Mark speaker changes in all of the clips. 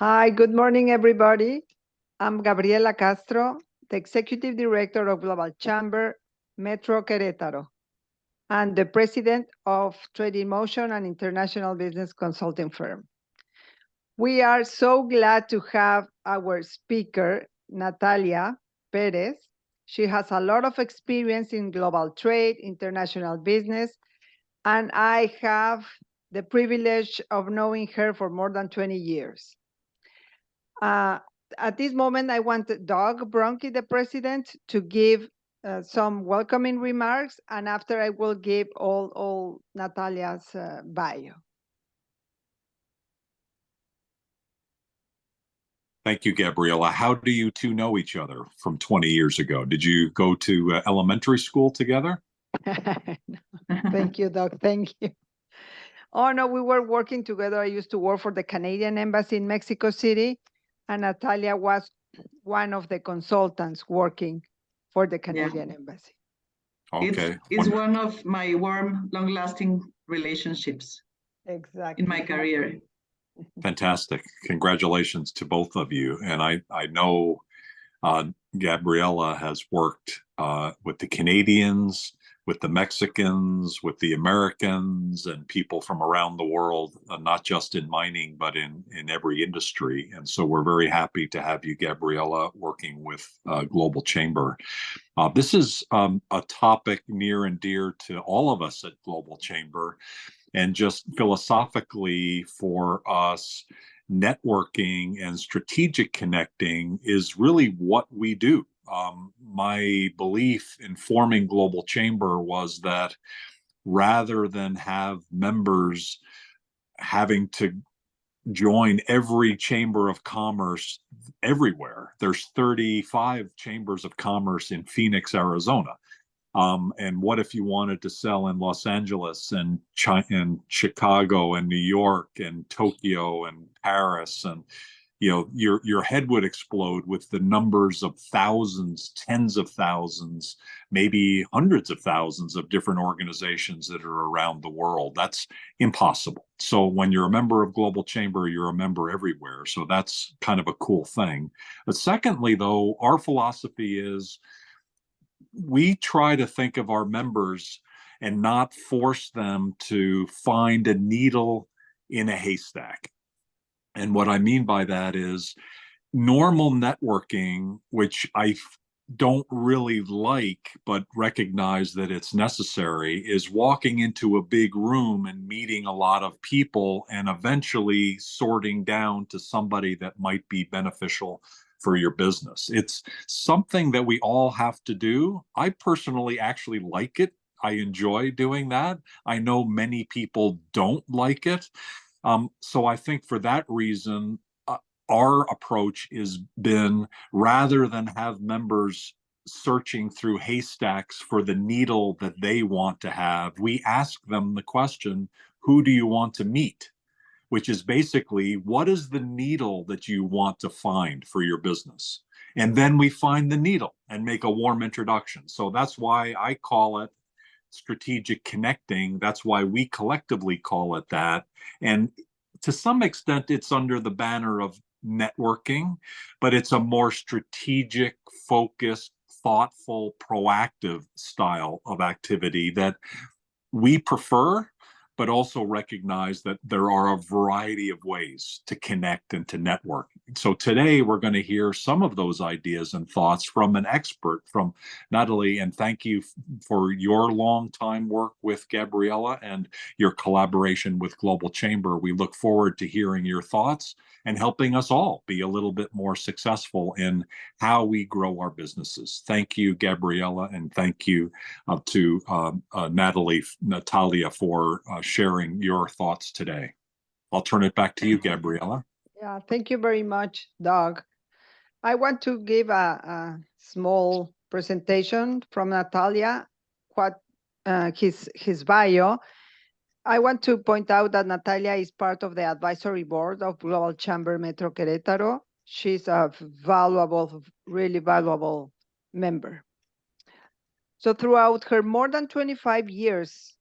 Speaker 1: Hi, good morning, everybody. I'm Gabriela Castro, the Executive Director of Global Chamber, Metro Queretaro, and the President of Trade in Motion, an international business consulting firm. We are so glad to have our speaker, Natalia Perez. She has a lot of experience in global trade, international business, and I have the privilege of knowing her for more than 20 years. At this moment, I want Doug Bruhnke, the president, to give some welcoming remarks, and after I will give all Natalia's bio.
Speaker 2: Thank you, Gabriela. How do you two know each other from 20 years ago? Did you go to elementary school together?
Speaker 1: Thank you, Doug. Thank you. Oh, no, we were working together. I used to work for the Canadian Embassy in Mexico City, and Natalia was one of the consultants working for the Canadian Embassy.
Speaker 2: Okay.
Speaker 3: It's one of my warm, long-lasting relationships.
Speaker 1: Exactly.
Speaker 3: In my career.
Speaker 2: Fantastic. Congratulations to both of you. And I know Gabriela has worked with the Canadians, with the Mexicans, with the Americans, and people from around the world, not just in mining, but in every industry. And so we're very happy to have you, Gabriela, working with Global Chamber. This is a topic near and dear to all of us at Global Chamber. And just philosophically for us, networking and strategic connecting is really what we do. My belief in forming Global Chamber was that rather than have members having to join every chamber of commerce everywhere, there's 35 chambers of commerce in Phoenix, Arizona. And what if you wanted to sell in Los Angeles and Chicago and New York and Tokyo and Paris, and your head would explode with the numbers of thousands, tens of thousands, maybe hundreds of thousands of different organizations that are around the world. That's impossible. So when you're a member of Global Chamber, you're a member everywhere. So that's kind of a cool thing. But secondly, though, our philosophy is we try to think of our members and not force them to find a needle in a haystack. And what I mean by that is normal networking, which I don't really like, but recognize that it's necessary, is walking into a big room and meeting a lot of people and eventually sorting down to somebody that might be beneficial for your business. It's something that we all have to do. I personally actually like it. I enjoy doing that. I know many people don't like it. So I think for that reason, our approach has been, rather than have members searching through haystacks for the needle that they want to have, we ask them the question, who do you want to meet? Which is basically, what is the needle that you want to find for your business? And then we find the needle and make a warm introduction. So that's why I call it strategic connecting. That's why we collectively call it that. And to some extent, it's under the banner of networking, but it's a more strategic, focused, thoughtful, proactive style of activity that we prefer, but also recognize that there are a variety of ways to connect and to network. So today we're going to hear some of those ideas and thoughts from an expert, from Natalie, and thank you for your long time work with Gabriela and your collaboration with Global Chamber. We look forward to hearing your thoughts and helping us all be a little bit more successful in how we grow our businesses. Thank you, Gabriela, and thank you to Natalia for sharing your thoughts today. I'll turn it back to you, Gabriela.
Speaker 1: Yeah, thank you very much, Doug. I want to give a small presentation from Natalia, what his bio. I want to point out that Natalia is part of the advisory board of Global Chamber Metro Querétaro. She's a valuable, really valuable member. So throughout her more than 25 years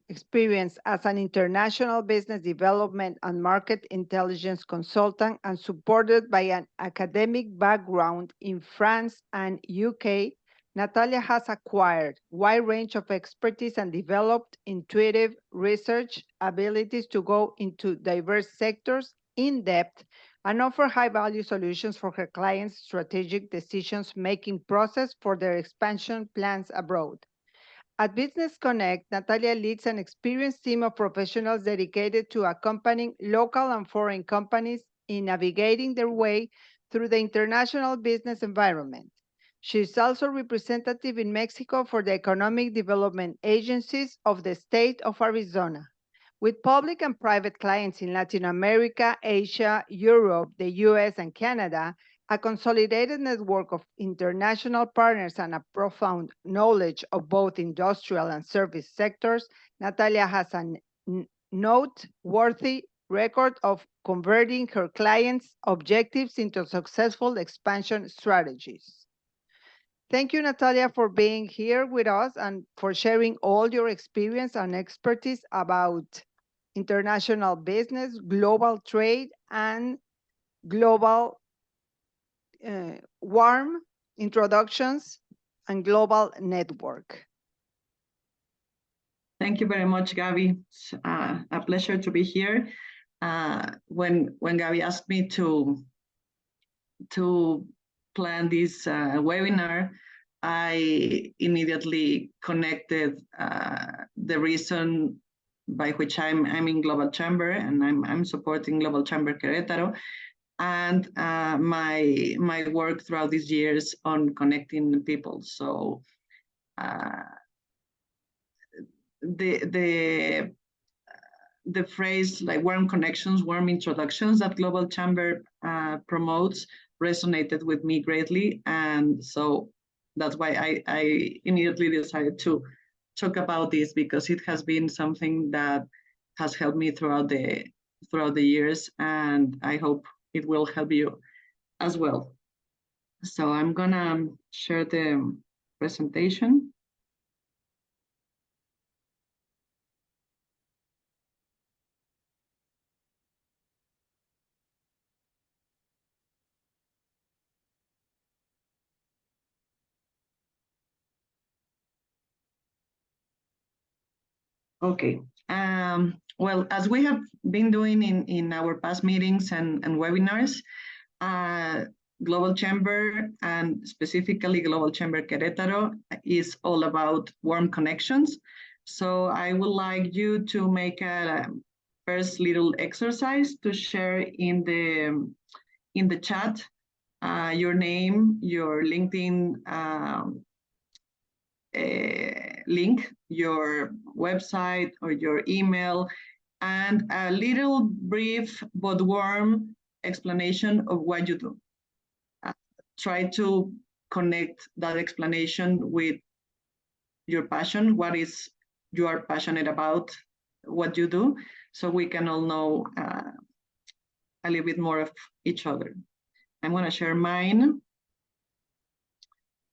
Speaker 1: experience as an international business development and market intelligence consultant and supported by an academic background in France and UK, Natalia has acquired a wide range of expertise and developed intuitive research abilities to go into diverse sectors in depth and offer high-value solutions for her clients' strategic decisions-making process for their expansion plans abroad. At Business Connect, Natalia leads an experienced team of professionals dedicated to accompanying local and foreign companies in navigating their way through the international business environment. She is also representative in Mexico for the Economic Development Agencies of the state of Arizona. With public and private clients in Latin America, Asia, Europe, the US, and Canada, a consolidated network of international partners and a profound knowledge of both industrial and service sectors, Natalia has a noteworthy record of converting her clients' objectives into successful expansion strategies. Thank you, Natalia, for being here with us and for sharing all your experience and expertise about international business, global trade, and global warm introductions and global network.
Speaker 3: Thank you very much, Gabby. It's a pleasure to be here. When Gabby asked me to plan this webinar, I immediately connected the reason by which I'm in Global Chamber, and I'm supporting Global Chamber Queretaro, and my work throughout these years on connecting people. So the phrase like warm connections, warm introductions that Global Chamber promotes resonated with me greatly, and so that's why I immediately decided to talk about this, because it has been something that has helped me throughout the years, and I hope it will help you as well. So I'm gonna share the presentation. Okay. Well, as we have been doing in our past meetings and webinars, Global Chamber, and specifically Global Chamber Querétaro, is all about warm connections. So I would like you to make a first little exercise to share in the chat your name, your LinkedIn link, your website or your email, and a little brief but warm explanation of what you do. Try to connect that explanation with your passion, what is you are passionate about, what you do, so we can all know a little bit more of each other. I'm going to share mine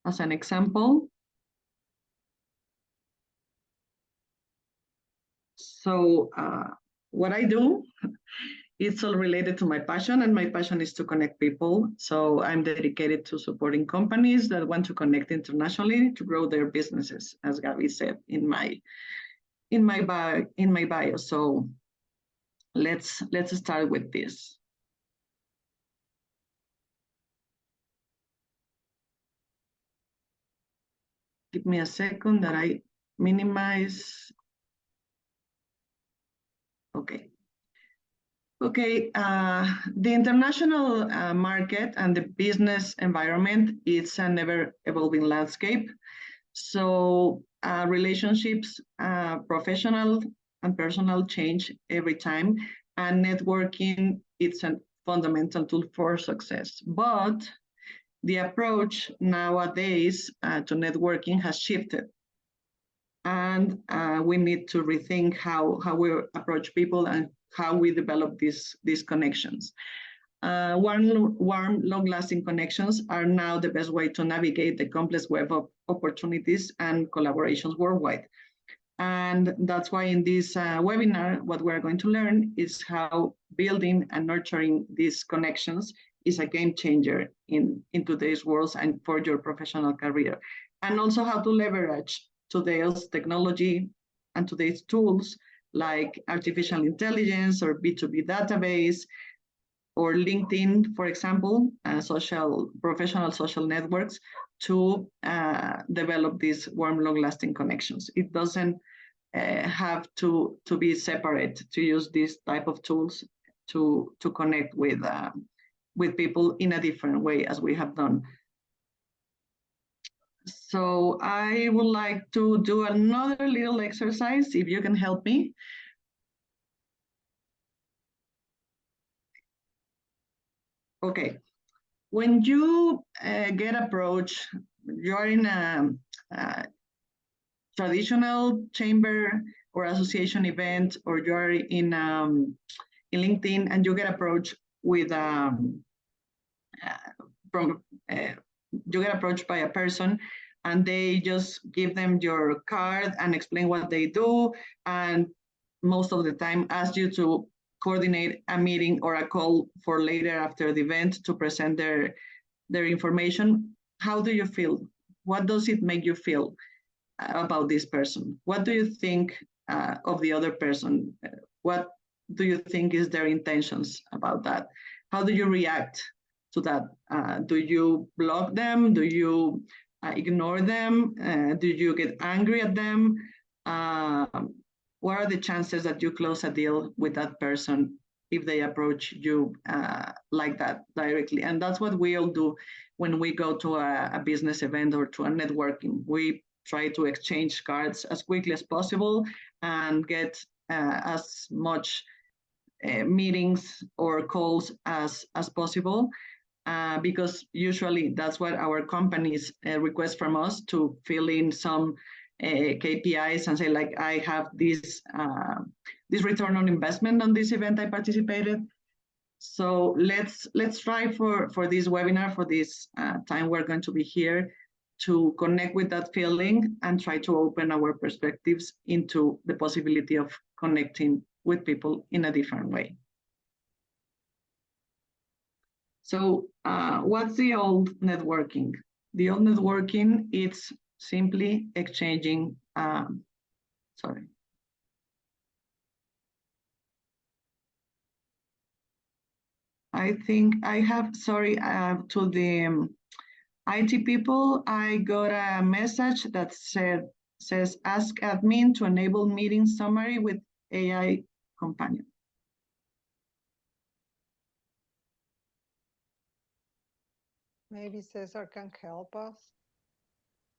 Speaker 3: as an example. So what I do, it's all related to my passion, and my passion is to connect people. So I'm dedicated to supporting companies that want to connect internationally to grow their businesses, as Gabby said in my bio. So let's start with this. Give me a second that I minimize. Okay. Okay, the international market and the business environment is an ever-evolving landscape. So relationships, professional and personal, change every time, and networking, it's a fundamental tool for success. But the approach nowadays to networking has shifted, and we need to rethink how we approach people and how we develop these connections. Warm, long-lasting connections are now the best way to navigate the complex web of opportunities and collaborations worldwide. And that's why in this webinar, what we're going to learn is how building and nurturing these connections is a game changer in today's world and for your professional career. And also how to leverage today's technology and today's tools like artificial intelligence or B2B database or LinkedIn, for example, professional social networks to develop these warm, long-lasting connections. It doesn't have to be separate to use these type of tools to connect with people in a different way as we have done. So I would like to do another little exercise, if you can help me. Okay, when you get approached, you're in a traditional chamber or association event, or you're in LinkedIn and you get approached with you get approached by a person and they just give them your card and explain what they do, and most of the time ask you to coordinate a meeting or a call for later after the event to present their information. How do you feel? What does it make you feel about this person? What do you think of the other person? What do you think is their intentions about that? How do you react to that? Do you block them? Do you ignore them? Do you get angry at them? What are the chances that you close a deal with that person if they approach you like that directly? And that's what we all do when we go to a business event or to a networking. We try to exchange cards as quickly as possible and get as much meetings or calls as possible, because usually that's what our companies request from us, to fill in some KPIs and say, like, I have this return on investment on this event I participated. So let's try for this webinar, for this time we're going to be here, to connect with that feeling and try to open our perspectives into the possibility of connecting with people in a different way. So what's the old networking? The old networking, it's simply exchanging, sorry. I think I have, sorry, to the IT people, I got a message that says ask admin to enable meeting summary with AI companion.
Speaker 1: Maybe Cesar can help us.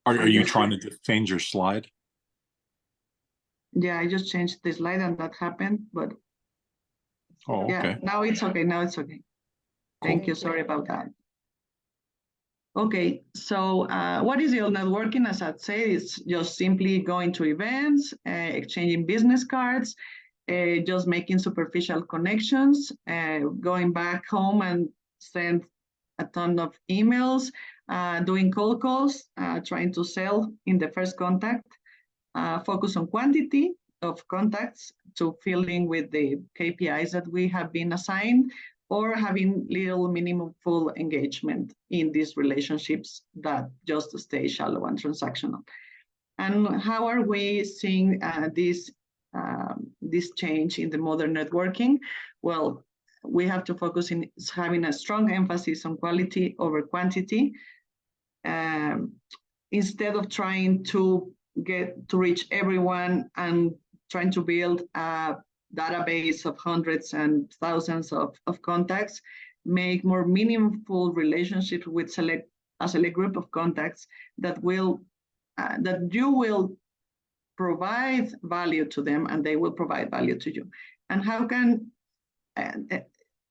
Speaker 2: Are you trying to just change your slide?
Speaker 3: Yeah, I just changed the slide and that happened, but
Speaker 2: Oh, okay.
Speaker 3: yeah, now it's okay. Now it's okay. Thank you. Sorry about that. Okay, so what is the old networking? As I said, it's just simply going to events, exchanging business cards, just making superficial connections, going back home and send a ton of emails, doing cold calls, trying to sell in the first contact, focus on quantity of contacts to fill in with the KPIs that we have been assigned, or having little meaningful engagement in these relationships that just stay shallow and transactional. And how are we seeing this change in the modern networking? Well, we have to focus in having a strong emphasis on quality over quantity, instead of trying to reach everyone and trying to build a database of hundreds and thousands of contacts. Make more meaningful relationships with a select group of contacts that you will provide value to them and they will provide value to you. And how can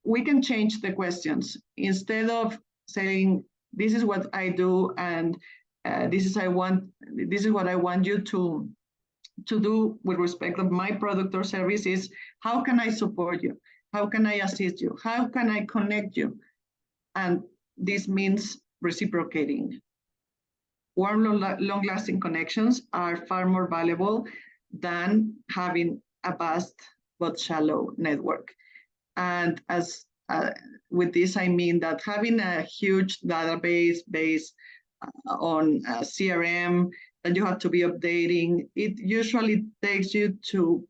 Speaker 3: we can change the questions, instead of saying, this is what I do and this is what I want you to do with respect of my product or service, is how can I support you? How can I assist you? How can I connect you? And this means reciprocating. Warm, long-lasting connections are far more valuable than having a vast but shallow network. And as with this, I mean that having a huge database based on CRM that you have to be updating, it usually takes you to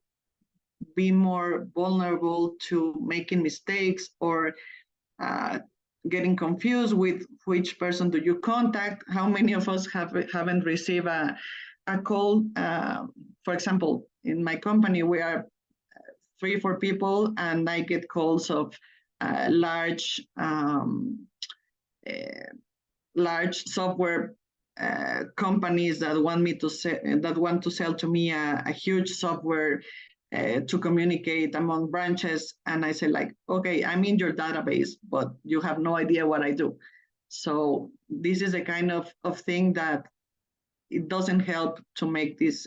Speaker 3: be more vulnerable to making mistakes or getting confused with which person do you contact. How many of us haven't received a call? For example, in my company, we are 3-4 people, and I get calls of large software companies that want to sell to me a huge software to communicate among branches. And I say, like, okay, I'm in your database, but you have no idea what I do. So this is a kind of thing that it doesn't help to make this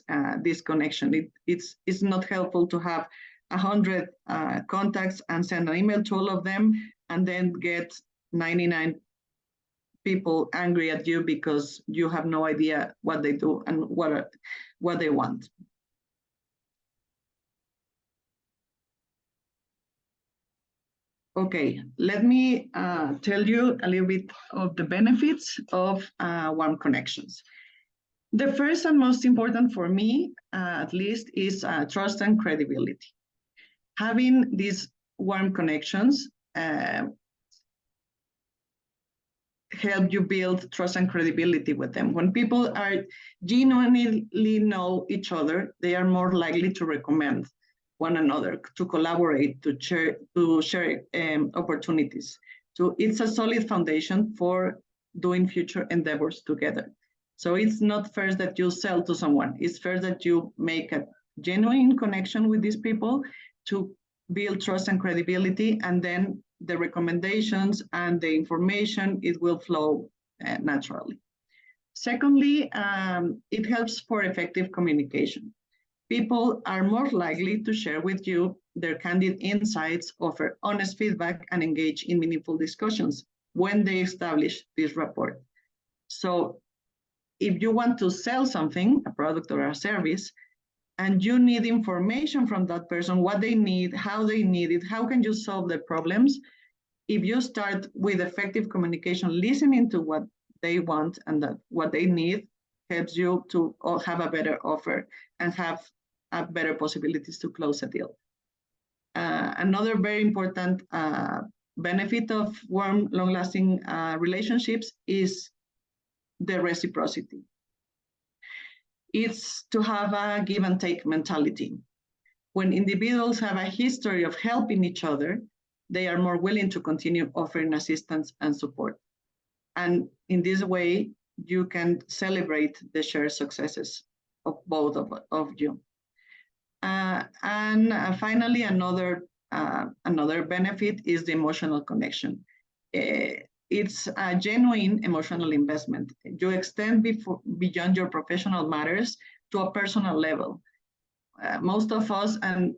Speaker 3: connection. It's not helpful to have 100 contacts and send an email to all of them and then get 99 people angry at you because you have no idea what they do and what they want. Okay, let me tell you a little bit of the benefits of warm connections. The first and most important for me, at least, is trust and credibility. Having these warm connections help you build trust and credibility with them. When people are genuinely know each other, they are more likely to recommend one another, to collaborate, to share opportunities. So it's a solid foundation for doing future endeavors together. So it's not first that you sell to someone, it's first that you make a genuine connection with these people to build trust and credibility, and then the recommendations and the information, it will flow naturally. Secondly, it helps for effective communication. People are more likely to share with you their candid insights, offer honest feedback, and engage in meaningful discussions when they establish this rapport. So if you want to sell something, a product or a service, and you need information from that person, what they need, how they need it, how can you solve the problems? If you start with effective communication, listening to what they want and what they need, helps you to have a better offer and have better possibilities to close a deal. Another very important benefit of warm, long-lasting relationships is the reciprocity. It's to have a give and take mentality. When individuals have a history of helping each other, they are more willing to continue offering assistance and support. And in this way, you can celebrate the shared successes of both of you. And finally, another benefit is the emotional connection. It's a genuine emotional investment. You extend beyond your professional matters to a personal level. Most of us, and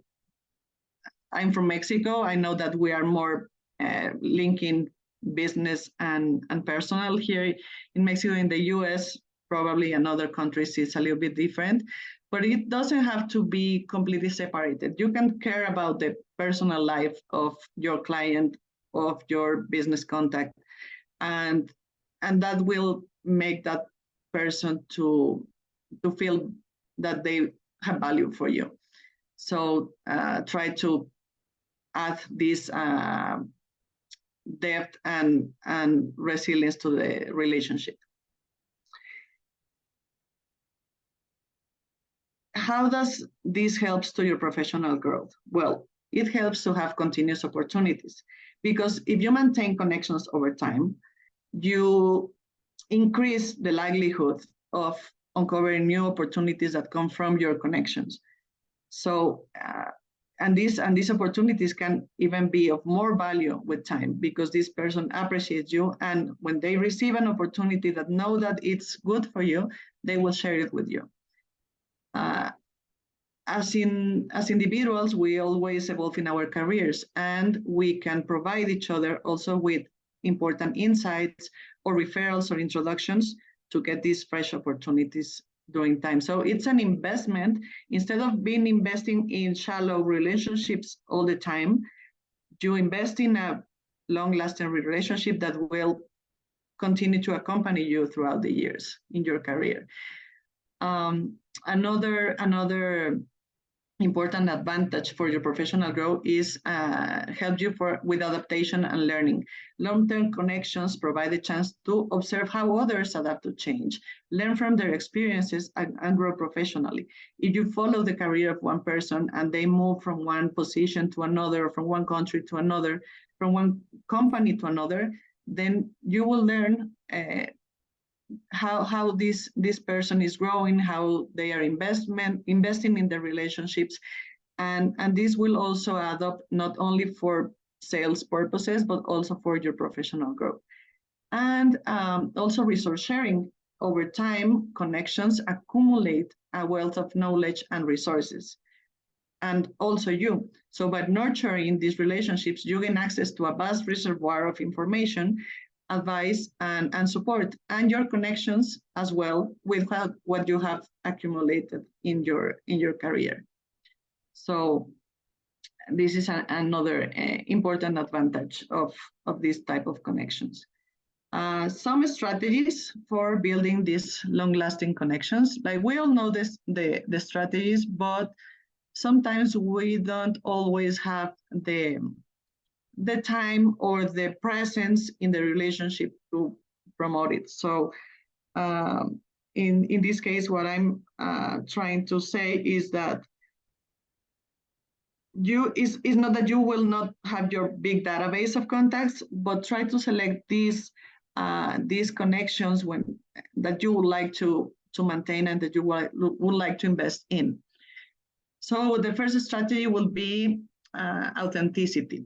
Speaker 3: I'm from Mexico, I know that we are more linking business and personal here in Mexico. In the US, probably in other countries, it's a little bit different, but it doesn't have to be completely separated. You can care about the personal life of your client, of your business contact, and that will make that person to feel that they have value for you. So try to add this depth and resilience to the relationship. How does this help to your professional growth? Well, it helps to have continuous opportunities, because if you maintain connections over time, you increase the likelihood of uncovering new opportunities that come from your connections. So, and these opportunities can even be of more value with time, because this person appreciates you, and when they receive an opportunity that know that it's good for you, they will share it with you. As individuals, we always evolve in our careers, and we can provide each other also with important insights or referrals or introductions to get these fresh opportunities during time. So it's an investment. Instead of being investing in shallow relationships all the time, you invest in a long-lasting relationship that will continue to accompany you throughout the years in your career. Another important advantage for your professional growth is help you with adaptation and learning. Long-term connections provide a chance to observe how others adapt to change, learn from their experiences, and grow professionally. If you follow the career of one person and they move from one position to another, from one country to another, from one company to another, then you will learn how this person is growing, how they are investing in the relationships, and this will also add up not only for sales purposes but also for your professional growth. And also resource sharing. Over time, connections accumulate a wealth of knowledge and resources, and also you. So by nurturing these relationships, you gain access to a vast reservoir of information, advice, and support, and your connections as well with what you have accumulated in your career. So this is another important advantage of this type of connections. Some strategies for building these long-lasting connections. Like, we all know the strategies, but sometimes we don't always have the time or the presence in the relationship to promote it. So in this case, what I'm trying to say is that it's not that you will not have your big database of contacts, but try to select these connections that you would like to maintain and that you would like to invest in. So the first strategy will be authenticity.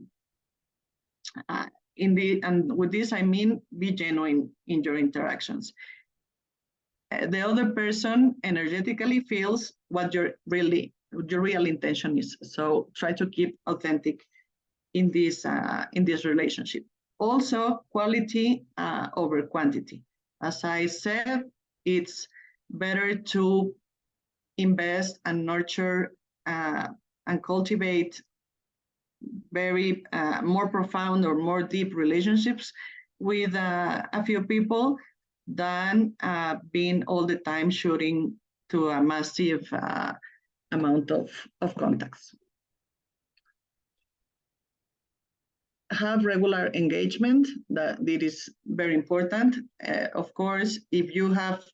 Speaker 3: And with this, I mean, be genuine in your interactions. The other person energetically feels what your real intention is. So try to keep authentic in this relationship. Also, quality over quantity. As I said, it's better to invest and nurture and cultivate very more profound or more deep relationships with a few people than being all the time shooting to a massive amount of contacts. Have regular engagement. That is very important. Of course, if you have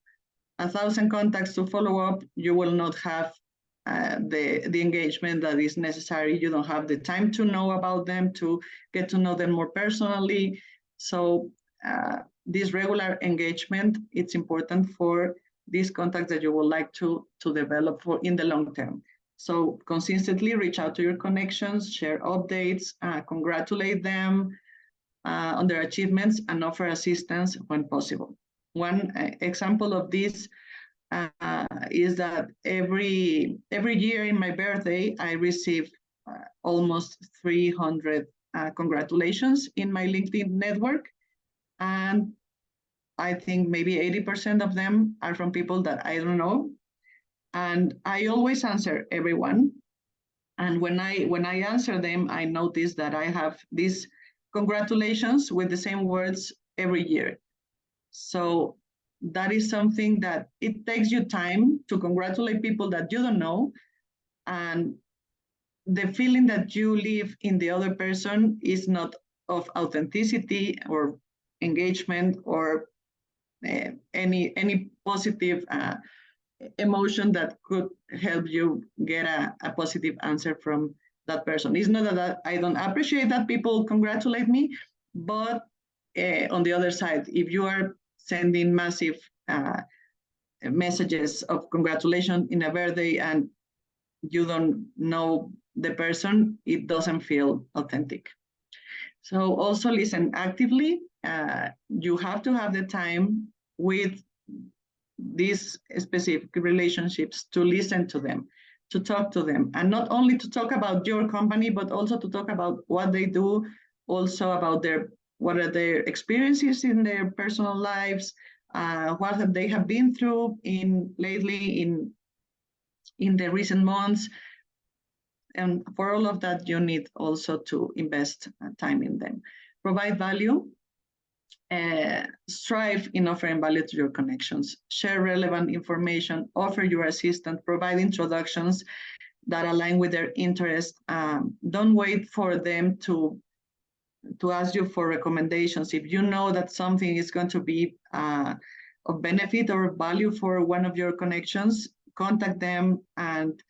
Speaker 3: 1,000 contacts to follow up, you will not have the engagement that is necessary. You don't have the time to know about them, to get to know them more personally. So this regular engagement, it's important for these contacts that you would like to develop for in the long term. So consistently reach out to your connections, share updates, congratulate them on their achievements, and offer assistance when possible. One example of this is that every year in my birthday, I receive almost 300 congratulations in my LinkedIn network. And I think maybe 80% of them are from people that I don't know. And I always answer everyone. And when I answer them, I notice that I have these congratulations with the same words every year. So that is something that it takes you time to congratulate people that you don't know. And the feeling that you leave in the other person is not of authenticity or engagement or any positive emotion that could help you get a positive answer from that person. It's not that I don't appreciate that people congratulate me, but on the other side, if you are sending massive messages of congratulations in a birthday and you don't know the person, it doesn't feel authentic. So also listen actively. You have to have the time with these specific relationships to listen to them, to talk to them, and not only to talk about your company, but also to talk about what they do, also about what are their experiences in their personal lives, what they have been through lately in the recent months. And for all of that, you need also to invest time in them. Provide value. Strive in offering value to your connections. Share relevant information. Offer your assistance. Provide introductions that align with their interest. Don't wait for them to ask you for recommendations. If you know that something is going to be of benefit or value for one of your connections, contact them and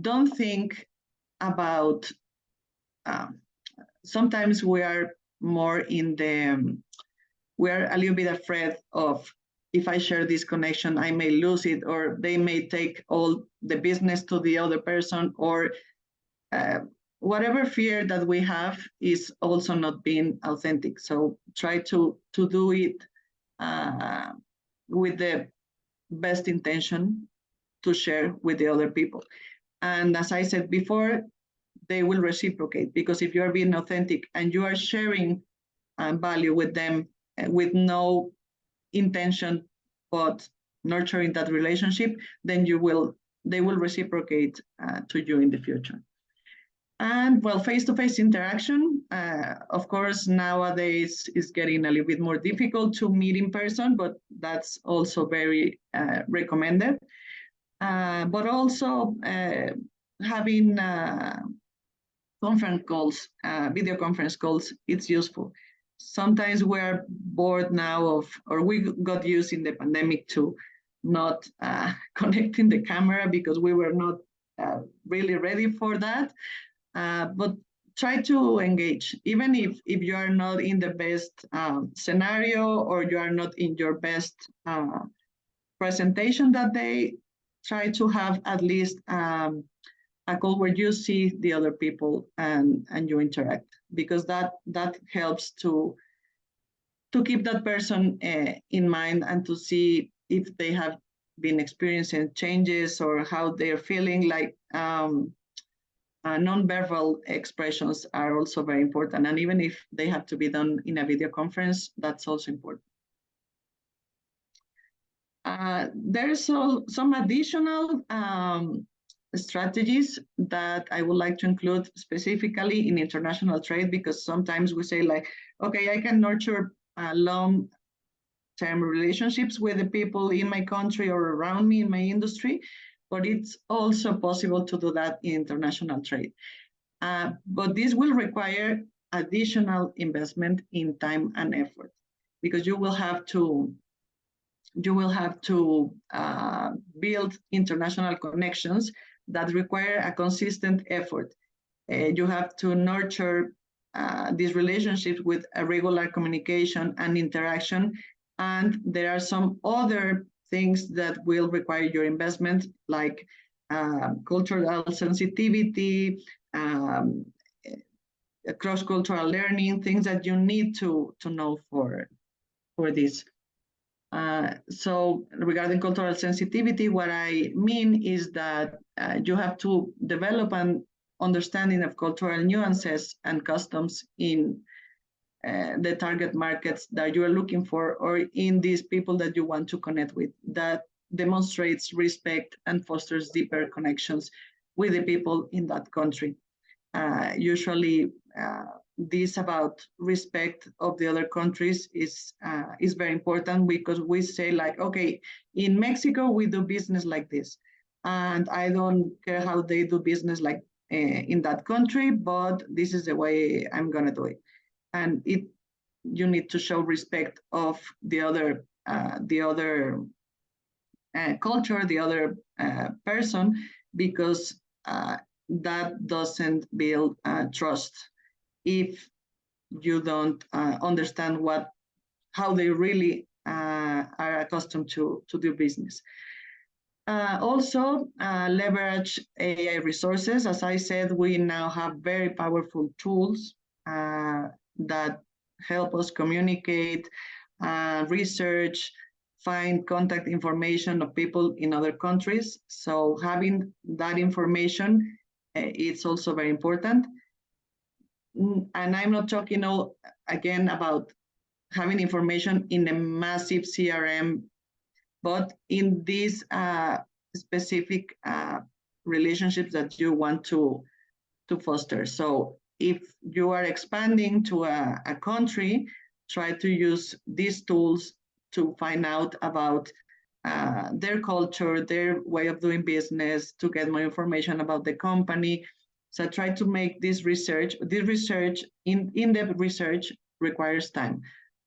Speaker 3: don't think about, sometimes we are more in the, we're a little bit afraid of, if I share this connection, I may lose it, or they may take all the business to the other person, or whatever fear that we have is also not being authentic. So try to do it with the best intention to share with the other people. And as I said before, they will reciprocate, because if you are being authentic and you are sharing value with them with no intention but nurturing that relationship, then they will reciprocate to you in the future. And well, face-to-face interaction, of course, nowadays is getting a little bit more difficult to meet in person, but that's also very recommended. But also having conference calls, video conference calls, it's useful. Sometimes we're bored now of, or we got used in the pandemic to not connecting the camera because we were not really ready for that. But try to engage, even if you are not in the best scenario, or you are not in your best presentation that day. Try to have at least a call where you see the other people and you interact, because that helps to keep that person in mind, and to see if they have been experiencing changes or how they're feeling. Like non-verbal expressions are also very important, and even if they have to be done in a video conference, that's also important. There's some additional strategies that I would like to include specifically in international trade, because sometimes we say like, okay, I can nurture long-term relationships with the people in my country or around me in my industry, but it's also possible to do that in international trade. But this will require additional investment in time and effort, because you will have to build international connections that require a consistent effort. You have to nurture these relationships with a regular communication and interaction. And there are some other things that will require your investment, like cultural sensitivity, cross-cultural learning, things that you need to know for this. So regarding cultural sensitivity, what I mean is that you have to develop an understanding of cultural nuances and customs in the target markets that you are looking for, or in these people that you want to connect with, that demonstrates respect and fosters deeper connections with the people in that country. Usually, this about respect of the other countries is very important, because we say like, okay, in Mexico we do business like this, and I don't care how they do business like in that country, but this is the way I'm gonna do it. And you need to show respect of the other culture, the other person, because that doesn't build trust if you don't understand how they really are accustomed to do business. Also, leverage AI resources. As I said, we now have very powerful tools that help us communicate, research, find contact information of people in other countries. So having that information, it's also very important. And I'm not talking again about having information in a massive CRM, but in these specific relationships that you want to foster. So if you are expanding to a country, try to use these tools to find out about their culture, their way of doing business, to get more information about the company. So try to make this research. This research, in-depth research, requires time.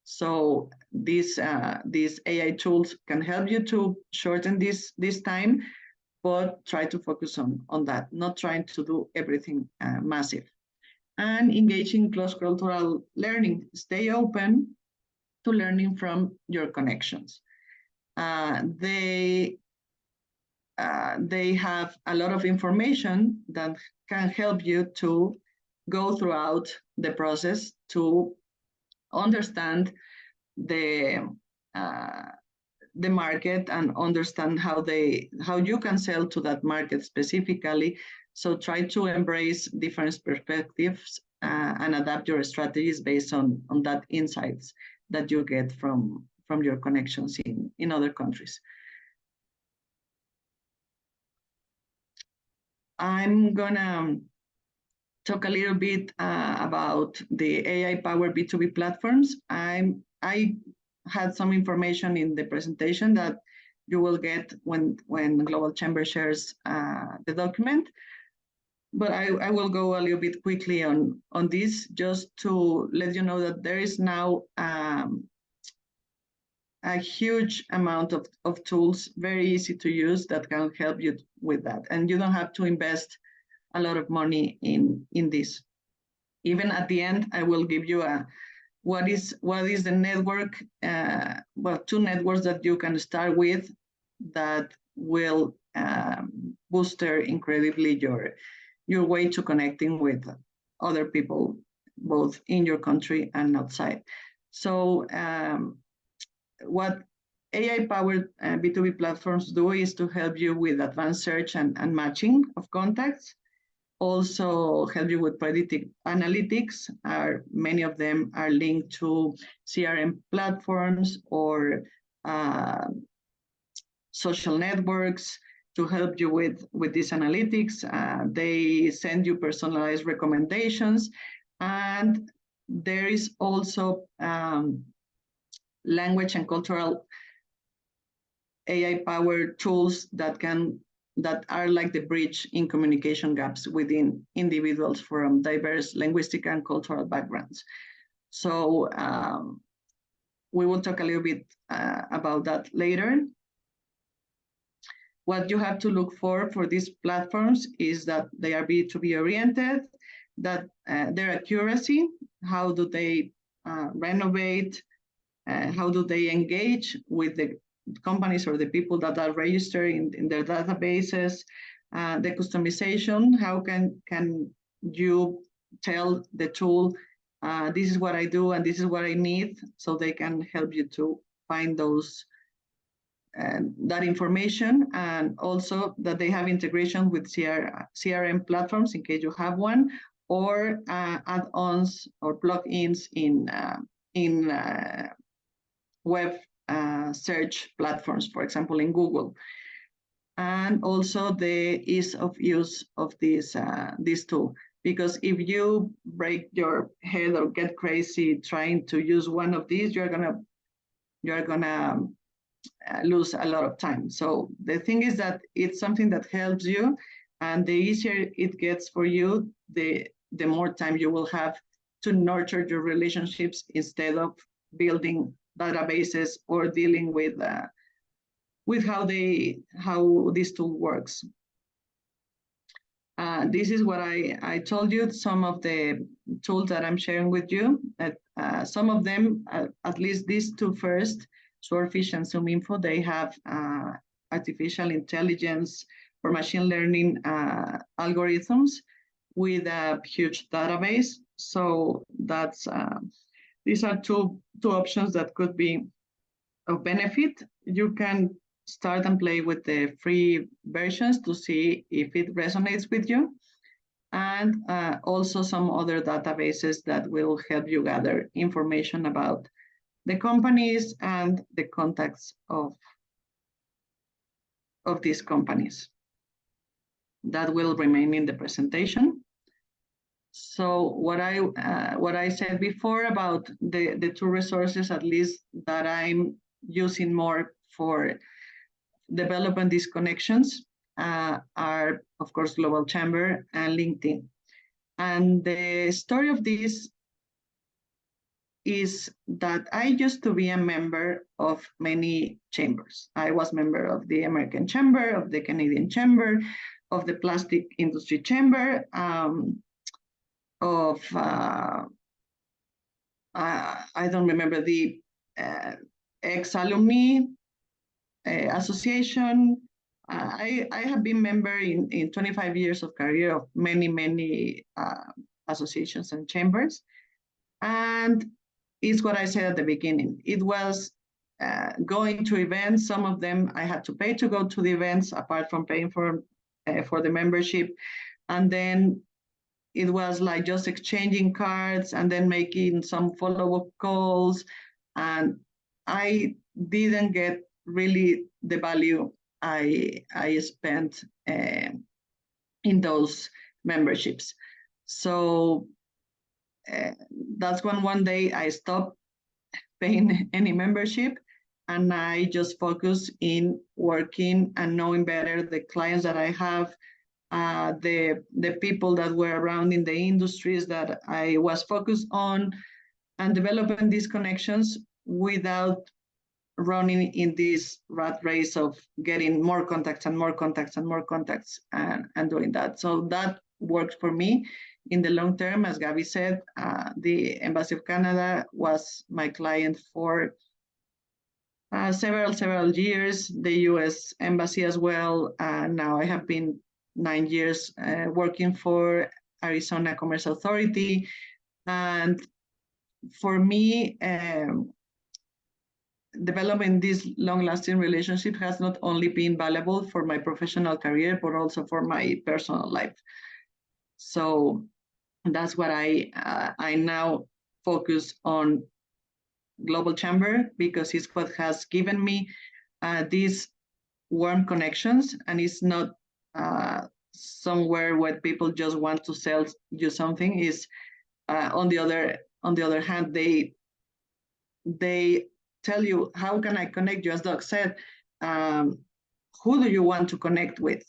Speaker 3: So these AI tools can help you to shorten this time, but try to focus on that, not trying to do everything massive. And engage in cross-cultural learning. Stay open to learning from your connections. They have a lot of information that can help you to go throughout the process to understand the market and understand how you can sell to that market specifically. So try to embrace different perspectives and adapt your strategies based on that insights that you get from your connections in other countries. I'm gonna talk a little bit about the AI-powered B2B platforms. I had some information in the presentation that you will get when Global Chamber shares the document. But I will go a little bit quickly on this, just to let you know that there is now a huge amount of tools, very easy to use, that can help you with that. And you don't have to invest a lot of money in this. Even at the end, I will give you what is the network, well, 2 networks that you can start with that will booster incredibly your way to connecting with other people, both in your country and outside. So what AI-powered B2B platforms do is to help you with advanced search and matching of contacts. Also help you with predictive analytics. Many of them are linked to CRM platforms or social networks to help you with these analytics. They send you personalized recommendations, and there is also language and cultural AI-powered tools that are like the bridge in communication gaps within individuals from diverse linguistic and cultural backgrounds. So we will talk a little bit about that later. What you have to look for these platforms is that they are B2B oriented, that their accuracy, how do they renovate, how do they engage with the companies or the people that are registered in their databases, the customization, how can you tell the tool, this is what I do and this is what I need, so they can help you to find that information, and also that they have integration with CRM platforms in case you have one, or add-ons or plugins in web search platforms, for example, in Google. And also the ease of use of this tool, because if you break your head or get crazy trying to use one of these, you're gonna lose a lot of time. So the thing is that it's something that helps you, and the easier it gets for you, the more time you will have to nurture your relationships instead of building databases or dealing with how this tool works. This is what I told you, some of the tools that I'm sharing with you. Some of them, at least these 2 first, Swordfish and ZoomInfo, they have artificial intelligence or machine learning algorithms with a huge database. So that's these are two options that could be of benefit. You can start and play with the free versions to see if it resonates with you, and also some other databases that will help you gather information about the companies and the contacts of these companies. That will remain in the presentation. So what I said before about the two resources, at least that I'm using more for developing these connections, are of course Global Chamber and LinkedIn. And the story of this is that I used to be a member of many chambers. I was member of the American Chamber, of the Canadian Chamber, of the Plastic Industry Chamber, of I don't remember, the ex-alumni association. I have been member in 25 years of career of many associations and chambers. And it's what I said at the beginning. It was going to events. Some of them I had to pay to go to the events, apart from paying for the membership. And then it was like just exchanging cards and then making some follow-up calls. And I didn't get really the value I spent in those memberships. So that's when one day I stopped paying any membership, and I just focus in working and knowing better the clients that I have, the people that were around in the industries that I was focused on, and developing these connections without running in this rat race of getting more contacts and more contacts and more contacts and doing that. So that worked for me in the long term. As Gabby said, the Embassy of Canada was my client for several years, the US Embassy as well. Now I have been 9 years working for Arizona Commerce Authority. And for me, developing this long-lasting relationship has not only been valuable for my professional career, but also for my personal life. So that's what I now focus on Global Chamber, because it's what has given me these warm connections, and it's not somewhere where people just want to sell you something. Is on the other hand, they tell you, how can I connect you? As Doug said, who do you want to connect with?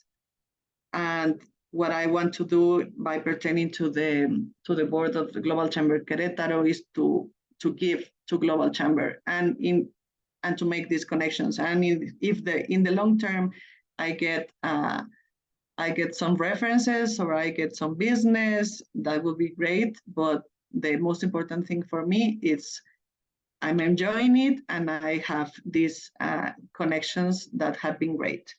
Speaker 3: And what I want to do by pertaining to the board of the Global Chamber Querétaro is to give to Global Chamber and to make these connections. And if in the long term I get some references or I get some business, that would be great. But the most important thing for me is I'm enjoying it, and I have these connections that have been great.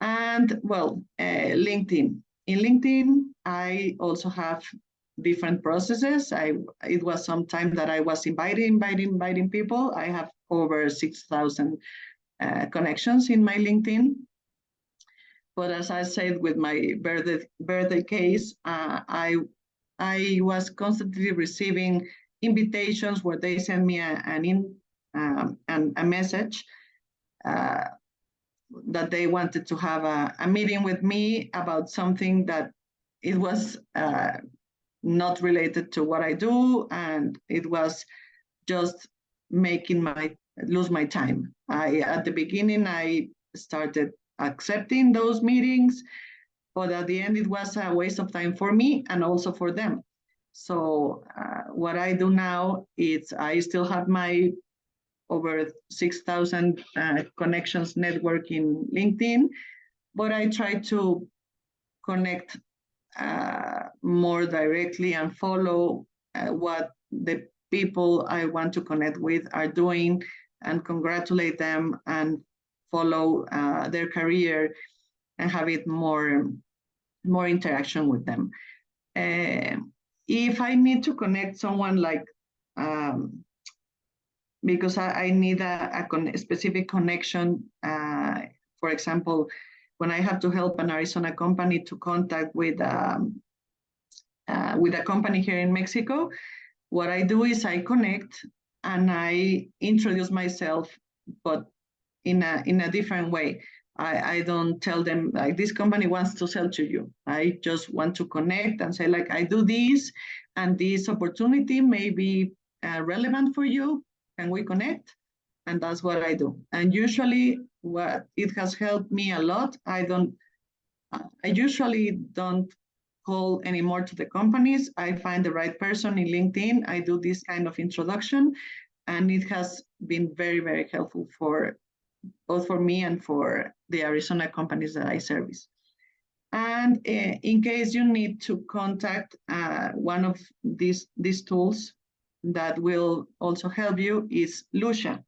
Speaker 3: And well, LinkedIn. In LinkedIn, I also have different processes. It was some time that I was inviting people. I have over 6,000 connections in my LinkedIn. But as I said, with my birthday case, I was constantly receiving invitations where they send me a message that they wanted to have a meeting with me about something that it was not related to what I do, and it was just making lose my time. At the beginning, I started accepting those meetings, but at the end, it was a waste of time for me and also for them. So what I do now is I still have my over 6,000 connections network in LinkedIn, but I try to connect more directly and follow what the people I want to connect with are doing, and congratulate them and follow their career and have it more interaction with them. If I need to connect someone like, because I need a specific connection, for example, when I have to help an Arizona company to contact with a company here in Mexico, what I do is I connect and I introduce myself, but in a different way. I don't tell them like this company wants to sell to you. I just want to connect and say like I do this, and this opportunity may be relevant for you. Can we connect? And that's what I do. And usually, what it has helped me a lot. I usually don't call anymore to the companies. I find the right person in LinkedIn. I do this kind of introduction, and it has been very, very helpful for both for me and for the Arizona companies that I service. And in case you need to contact one of these tools that will also help you is Lucia.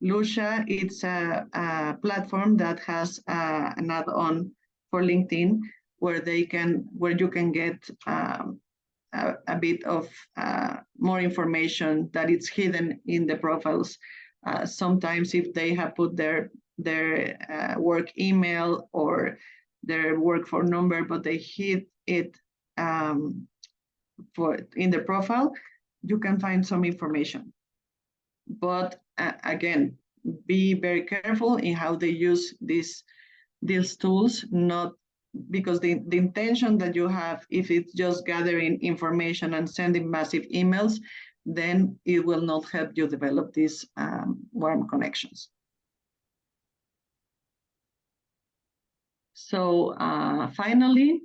Speaker 3: Lucia, it's a platform that has an add-on for LinkedIn where you can get a bit of more information that it's hidden in the profiles. Sometimes if they have put their work email or their work phone number, but they hid it in the profile, you can find some information. But again, be very careful in how they use these tools, not because the intention that you have, if it's just gathering information and sending massive emails, then it will not help you develop these warm connections. So finally,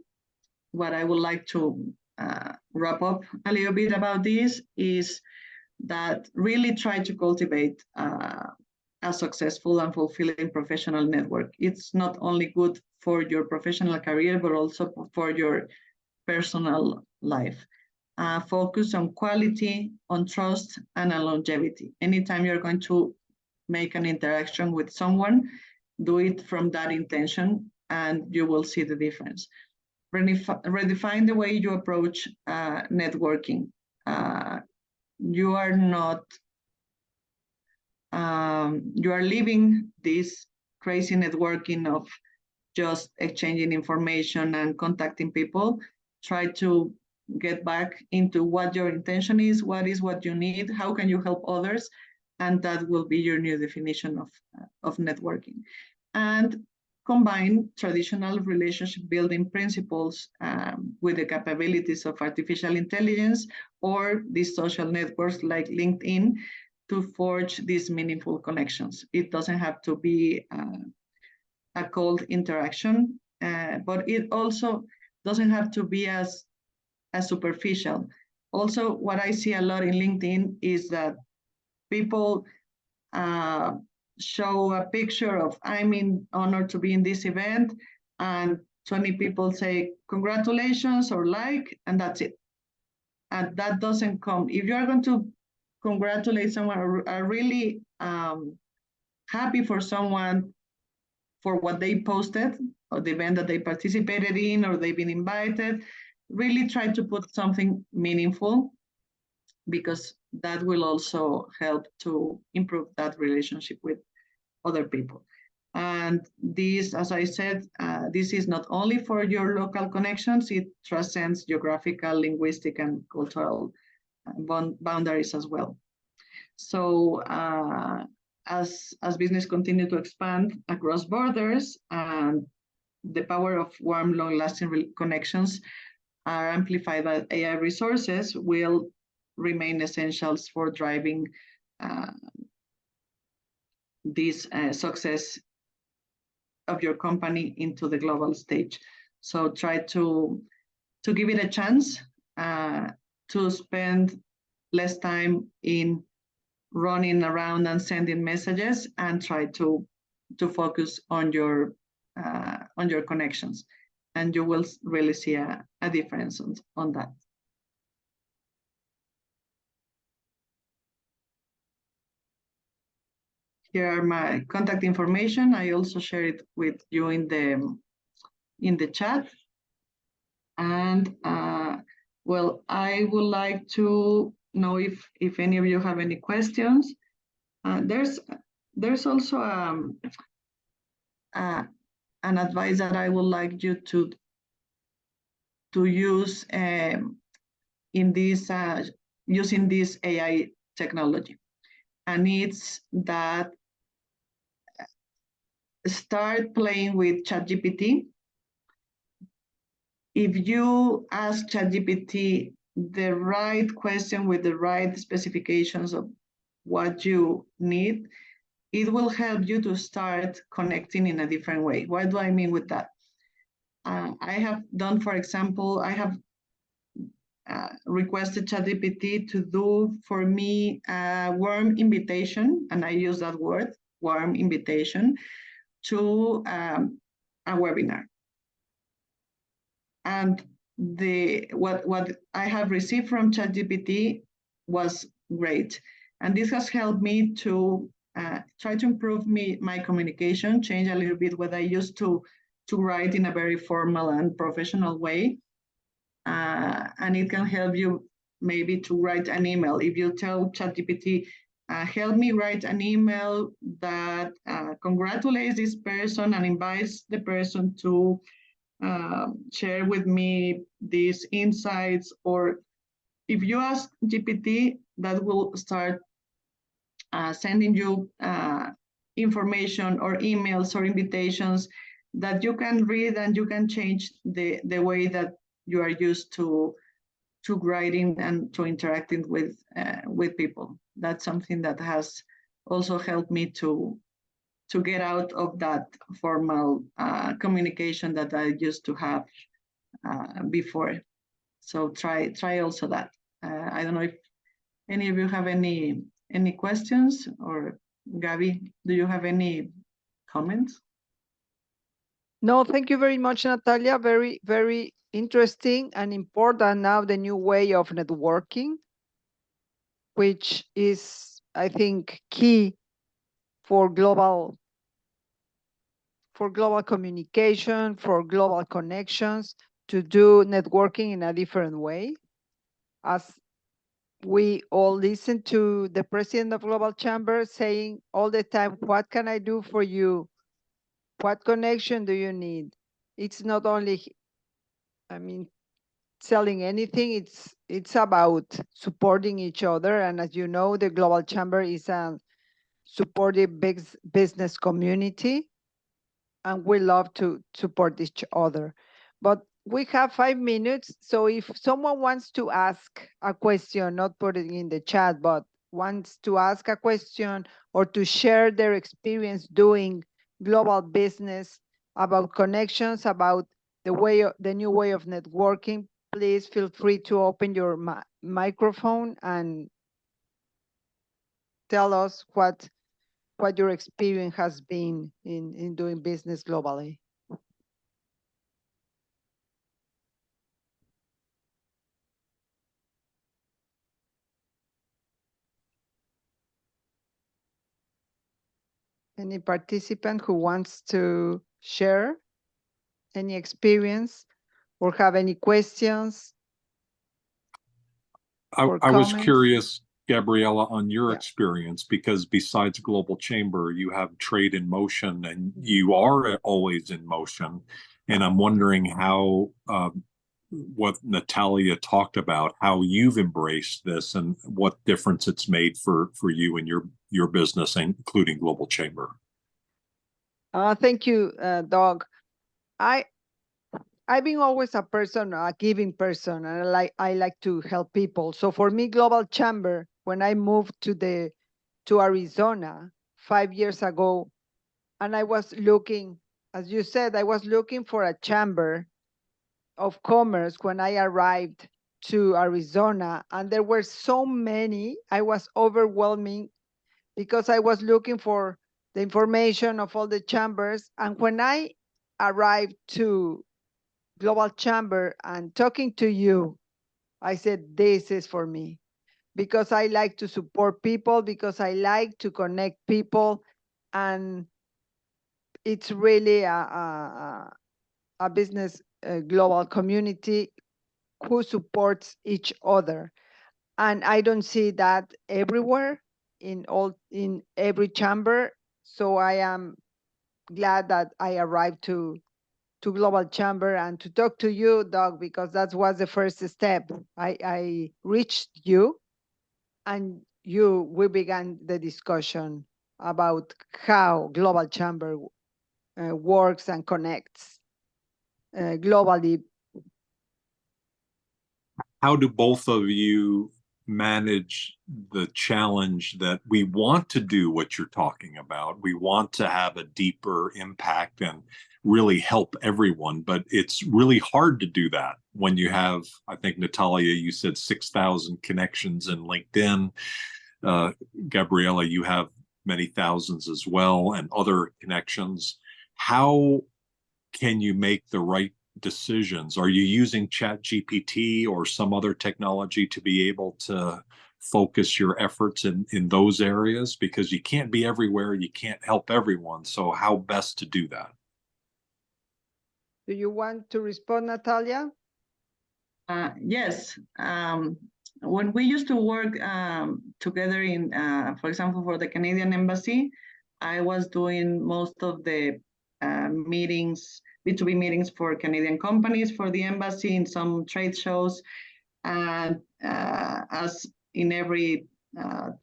Speaker 3: what I would like to wrap up a little bit about this is that really try to cultivate a successful and fulfilling professional network. It's not only good for your professional career, but also for your personal life. Focus on quality, on trust, and on longevity. Anytime you're going to make an interaction with someone, do it from that intention, and you will see the difference. Redefine the way you approach networking. You are not, you are leaving this crazy networking of just exchanging information and contacting people. Try to get back into what your intention is, what you need, how can you help others, and that will be your new definition of networking. And combine traditional relationship building principles with the capabilities of artificial intelligence or these social networks like LinkedIn to forge these meaningful connections. It doesn't have to be a cold interaction, but it also doesn't have to be as superficial. Also, what I see a lot in LinkedIn is that people show a picture of, I'm honored to be in this event, and 20 people say congratulations or like, and that's it. And that doesn't come. If you're going to congratulate someone or are really happy for someone for what they posted or the event that they participated in or they've been invited, really try to put something meaningful, because that will also help to improve that relationship with other people. And this, as I said, this is not only for your local connections, it transcends geographical, linguistic, and cultural boundaries as well. So as business continue to expand across borders, and the power of warm, long-lasting connections are amplified by AI resources, will remain essentials for driving this success of your company into the global stage. So try to give it a chance, to spend less time in running around and sending messages, and try to focus on your connections, and you will really see a difference on that. Here are my contact information. I also share it with you in the chat. And well, I would like to know if any of you have any questions. There's also an advice that I would like you to use in this using this AI technology. and it's that start playing with ChatGPT. If you ask ChatGPT the right question with the right specifications of what you need, it will help you to start connecting in a different way. What do I mean with that? I have done, for example, I have requested ChatGPT to do for me a warm invitation, and I use that word, warm invitation, to a webinar. And what I have received from ChatGPT was great. And this has helped me to try to improve my communication, change a little bit what I used to write in a very formal and professional way. And it can help you maybe to write an email. If you tell ChatGPT, help me write an email that congratulates this person and invites the person to share with me these insights, or if you ask GPT, that will start sending you information or emails or invitations that you can read, and you can change the way that you are used to writing and to interacting with people. That's something that has also helped me to get out of that formal communication that I used to have before. So try also that. I don't know if any of you have any questions, or Gabi, do you have any comments?
Speaker 1: No, thank you very much, Natalia. Very, very interesting and important now, the new way of networking, which is, I think, key for global communication, for global connections, to do networking in a different way. As we all listen to the president of Global Chamber saying all the time, what can I do for you? What connection do you need? It's not only, I mean, selling anything, it's about supporting each other. And as you know, the Global Chamber is a supportive big business community, and we love to support each other. But we have 5 minutes, so if someone wants to ask a question, not putting in the chat, but wants to ask a question or to share their experience doing global business, about connections, about the new way of networking, please feel free to open your microphone and tell us what your experience has been in doing business globally. Any participant who wants to share any experience or have any questions?
Speaker 2: I was curious, Gabriela, on your experience, because besides Global Chamber, you have Trade in Motion, and you are always in motion. And I'm wondering how, what Natalia talked about, how you've embraced this and what difference it's made for you and your business, including Global Chamber.
Speaker 1: Thank you, Doug. I've been always a person, a giving person, and I like to help people. So for me, Global Chamber, when I moved to Arizona 5 years ago, and I was looking, as you said, I was looking for a chamber of commerce when I arrived to Arizona, and there were so many. I was overwhelming because I was looking for the information of all the chambers. And when I arrived to Global Chamber and talking to you, I said, this is for me, because I like to support people, because I like to connect people, and it's really a business global community who supports each other. And I don't see that everywhere in every chamber. So I am glad that I arrived to Global Chamber and to talk to you, Doug, because that was the first step. I reached you, and we began the discussion about how Global Chamber works and connects globally.
Speaker 2: How do both of you manage the challenge that we want to do what you're talking about? We want to have a deeper impact and really help everyone, but it's really hard to do that when you have, I think, Natalia, you said 6,000 connections in LinkedIn. Gabriela, you have many thousands as well, and other connections. How can you make the right decisions? Are you using ChatGPT or some other technology to be able to focus your efforts in those areas? Because you can't be everywhere, you can't help everyone. So how best to do that?
Speaker 1: Do you want to respond, Natalia?
Speaker 3: Yes. When we used to work together in, for example, for the Canadian Embassy, I was doing most of the meetings, B2B meetings for Canadian companies for the embassy in some trade shows. And as in every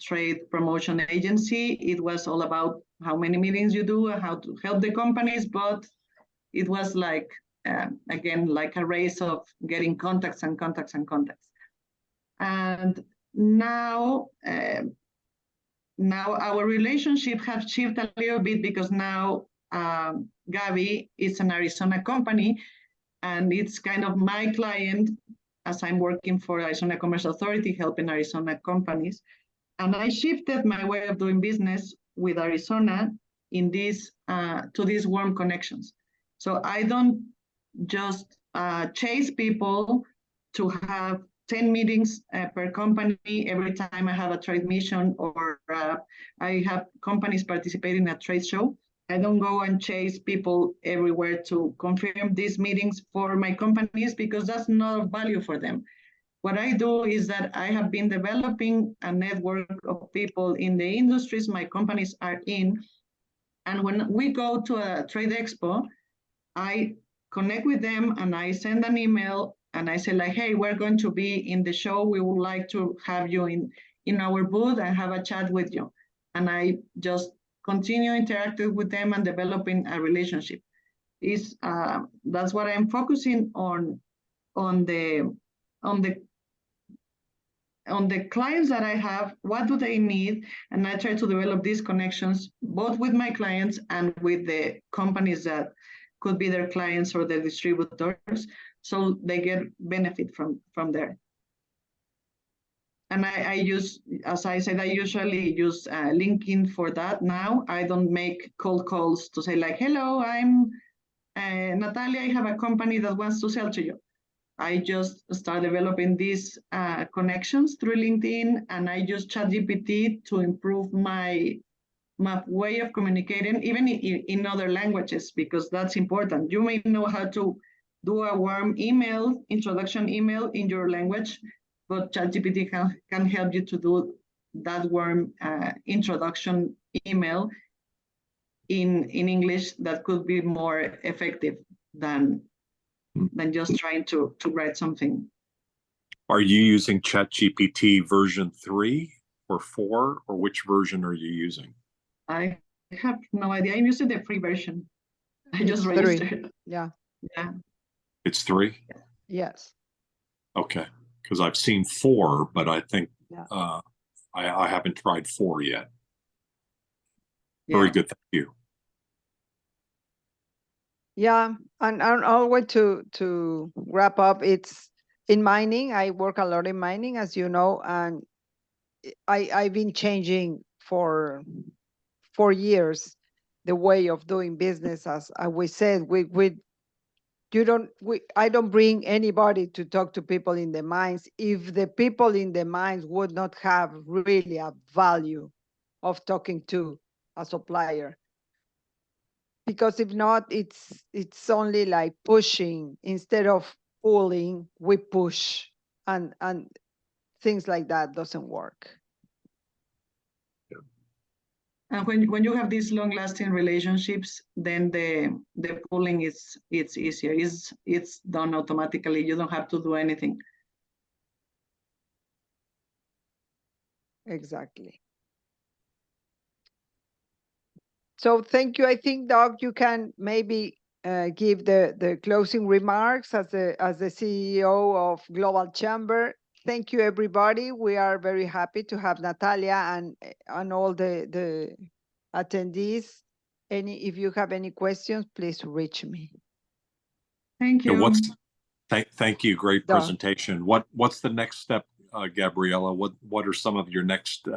Speaker 3: trade promotion agency, it was all about how many meetings you do, how to help the companies, but it was like, again, like a race of getting contacts and contacts and contacts. And now, now our relationship has shifted a little bit because now Gabi is an Arizona company, and it's kind of my client as I'm working for Arizona Commerce Authority, helping Arizona companies. And I shifted my way of doing business with Arizona in this to these warm connections. So I don't just chase people to have 10 meetings per company every time I have a trade mission, or I have companies participating in a trade show. I don't go and chase people everywhere to confirm these meetings for my companies, because that's not of value for them. What I do is that I have been developing a network of people in the industries my companies are in. And when we go to a trade expo, I connect with them and I send an email and I say like, hey, we're going to be in the show. We would like to have you in our booth and have a chat with you. And I just continue interacting with them and developing a relationship. That's what I'm focusing on the clients that I have. What do they need? And I try to develop these connections both with my clients and with the companies that could be their clients or their distributors, so they get benefit from there. And I use, as I said, I usually use LinkedIn for that now. I don't make cold calls to say like, hello, I'm Natalia, I have a company that wants to sell to you. I just start developing these connections through LinkedIn, and I use ChatGPT to improve my way of communicating, even in other languages, because that's important. You may know how to do a warm email, introduction email in your language, but ChatGPT can help you to do that warm introduction email in English that could be more effective than just trying to write something.
Speaker 2: Are you using ChatGPT version 3 or 4, or which version are you using?
Speaker 3: I have no idea. I'm using the free version. I just registered.
Speaker 1: Yeah.
Speaker 3: Yeah.
Speaker 2: It's 3?
Speaker 1: Yes.
Speaker 2: Okay, because I've seen 4, but I think
Speaker 1: Yeah.
Speaker 2: I haven't tried 4 yet.
Speaker 3: Yeah.
Speaker 2: Very good, thank you.
Speaker 1: Yeah, and always to wrap up, it's in mining. I work a lot in mining, as you know, and I've been changing for 4 years the way of doing business. As we said, I don't bring anybody to talk to people in the mines if the people in the mines would not have really a value of talking to a supplier. Because if not, it's only like pushing instead of pulling. We push, and things like that doesn't work.
Speaker 3: And when you have these long-lasting relationships, then the pulling it's easier. It's done automatically. You don't have to do anything.
Speaker 1: Exactly. So thank you. I think, Doc, you can maybe give the closing remarks as the CEO of Global Chamber. Thank you, everybody. We are very happy to have Natalia and all the attendees. If you have any questions, please reach me.
Speaker 3: Thank
Speaker 2: And
Speaker 3: you.
Speaker 2: thank you. Great
Speaker 1: Doc.
Speaker 2: presentation. What's the next step, Gabriela? What are some of your next?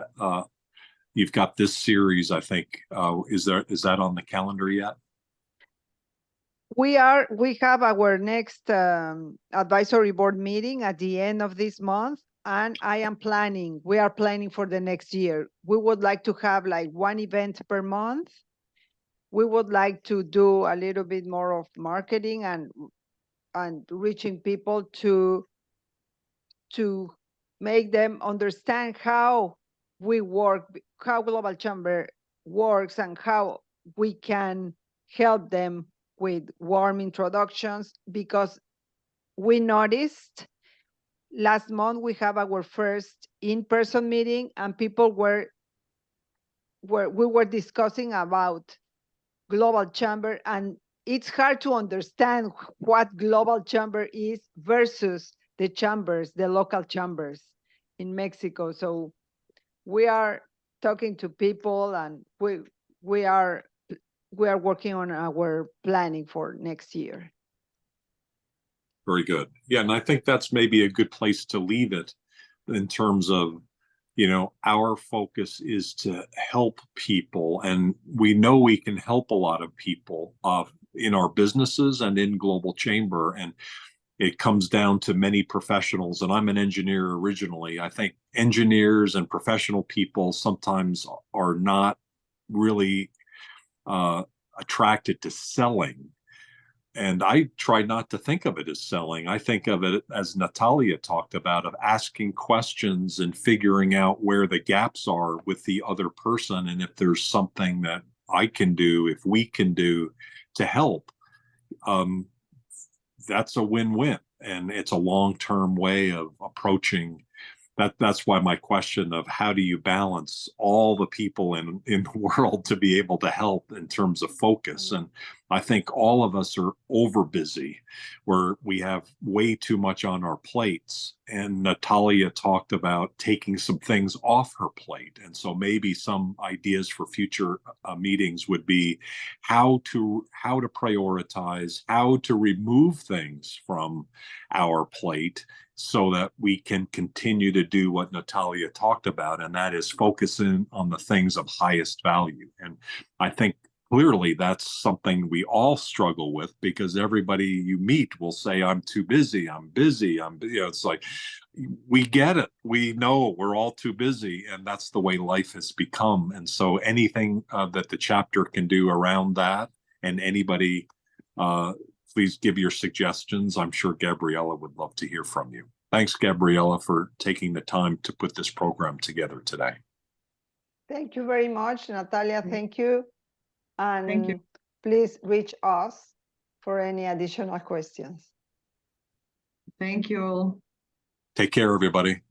Speaker 2: You've got this series, I think. Is that on the calendar yet?
Speaker 1: We have our next advisory board meeting at the end of this month, and we are planning for the next year. We would like to have like one event per month. We would like to do a little bit more of marketing and reaching people to make them understand how we work, how Global Chamber works, and how we can help them with warm introductions, because we noticed last month we have our first in-person meeting, and people we were discussing about Global Chamber, and it's hard to understand what Global Chamber is versus the chambers, the local chambers in Mexico. So we are talking to people, and we are working on our planning for next year.
Speaker 2: Very good. Yeah, and I think that's maybe a good place to leave it in terms of, our focus is to help people, and we know we can help a lot of people in our businesses and in Global Chamber, and it comes down to many professionals. And I'm an engineer originally. I think engineers and professional people sometimes are not really attracted to selling. And I try not to think of it as selling. I think of it, as Natalia talked about, of asking questions and figuring out where the gaps are with the other person, and if there's something that I can do, if we can do to help. That's a win-win, and it's a long-term way of approaching that. That's why my question of how do you balance all the people in the world to be able to help in terms of focus. And I think all of us are over busy, where we have way too much on our plates. And Natalia talked about taking some things off her plate. And so maybe some ideas for future meetings would be how to prioritize, how to remove things from our plate, so that we can continue to do what Natalia talked about, and that is focusing on the things of highest value. And I think clearly that's something we all struggle with, because everybody you meet will say, I'm too busy, I'm busy, it's like, we get it. We know we're all too busy, and that's the way life has become. And so anything that the chapter can do around that, and anybody, please give your suggestions. I'm sure Gabriela would love to hear from you. Thanks, Gabriela, for taking the time to put this program together today.
Speaker 1: Thank you very much, Natalia. Thank you. And
Speaker 3: Thank you.
Speaker 1: Please reach us for any additional questions.
Speaker 3: Thank you all.
Speaker 2: Take care, everybody.